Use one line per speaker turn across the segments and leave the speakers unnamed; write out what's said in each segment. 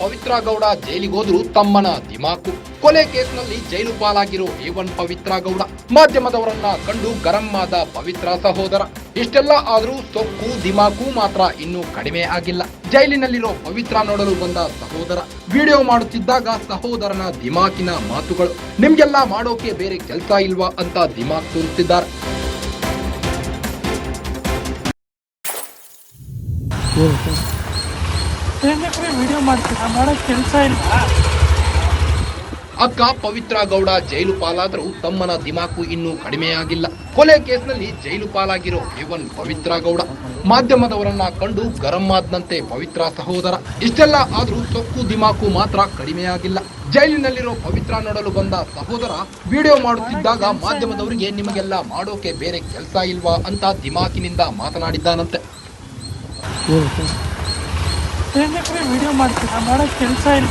ಪವಿತ್ರ ಗೌಡ ಜೈಲಿಗೋದ್ರು ತಮ್ಮನ ದಿಮಾಕು. ಕೊಲೆ ಕೇಸ್ನಲ್ಲಿ ಜೈಲು ಪಾಲಾಗಿರೋ A1 ಪವಿತ್ರ ಗೌಡ ಮಾಧ್ಯಮದವರನ್ನ ಕಂಡು ಗರಂ ಆದ ಪವಿತ್ರ ಸಹೋದರ. ಇಷ್ಟೆಲ್ಲ ಆದ್ರೂ ಸೊಕ್ಕು ದಿಮಾಕು ಮಾತ್ರ ಇನ್ನೂ ಕಡಿಮೆ ಆಗಿಲ್ಲ. ಜೈಲಿನಲ್ಲಿರೋ ಪವಿತ್ರ ನೋಡಲು ಬಂದ ಸಹೋದರ ವಿಡಿಯೋ ಮಾಡುತ್ತಿದ್ದಾಗ ಸಹೋದರನ ದಿಮಾಕಿನ ಮಾತುಗಳು. ನಿಮ್ಗೆಲ್ಲ ಮಾಡೋಕೆ ಬೇರೆ ಕೆಲಸ ಇಲ್ವಾ ಅಂತ ದಿಮಾಕ್ ತೋರಿಸಿದ್ದಾರೆ.
ವಿಡಿಯೋ ಮಾಡ್ತೀರಾ, ಮಾಡೋ ಕೆಲಸ ಇಲ್ಲ.
ಅಕ್ಕ ಪವಿತ್ರ ಗೌಡ ಜೈಲು ಪಾಲಾದರೂ ತಮ್ಮನ ದಿಮಾಕು ಇನ್ನೂ ಕಡಿಮೆಯಾಗಿಲ್ಲ. ಕೊಲೆ ಕೇಸ್ನಲ್ಲಿ ಜೈಲು ಪಾಲಾಗಿರೋ A1 ಪವಿತ್ರ ಗೌಡ ಮಾಧ್ಯಮದವರನ್ನ ಕಂಡು ಗರಂ ಆದ್ನಂತೆ ಪವಿತ್ರ ಸಹೋದರ. ಇಷ್ಟೆಲ್ಲ ಆದ್ರೂ ಸೊಕ್ಕು ದಿಮಾಕು ಮಾತ್ರ ಕಡಿಮೆಯಾಗಿಲ್ಲ. ಜೈಲಿನಲ್ಲಿರೋ ಪವಿತ್ರ ನೋಡಲು ಬಂದ ಸಹೋದರ ವಿಡಿಯೋ ಮಾಡುತ್ತಿದ್ದಾಗ ಮಾಧ್ಯಮದವರಿಗೆ ನಿಮಗೆಲ್ಲ ಮಾಡೋಕೆ ಬೇರೆ ಕೆಲಸ ಇಲ್ವಾ ಅಂತ ದಿಮಾಕಿನಿಂದ ಮಾತನಾಡಿದ್ದಾನಂತೆ.
ವಿಡಿಯೋ ಮಾಡ್ತೀರಾ, ಮಾಡೋ ಕೆಲಸ ಇಲ್ಲ.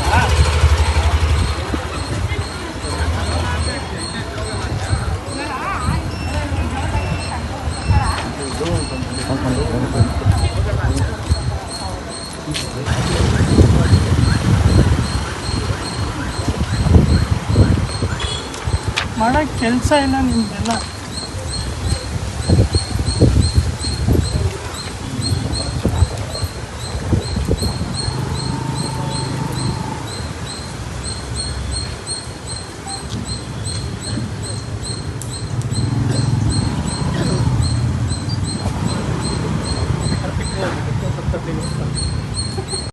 ಮಾಡೋ ಕೆಲಸ ಇಲ್ಲ ನಿಮ್ದೆಲ್ಲ.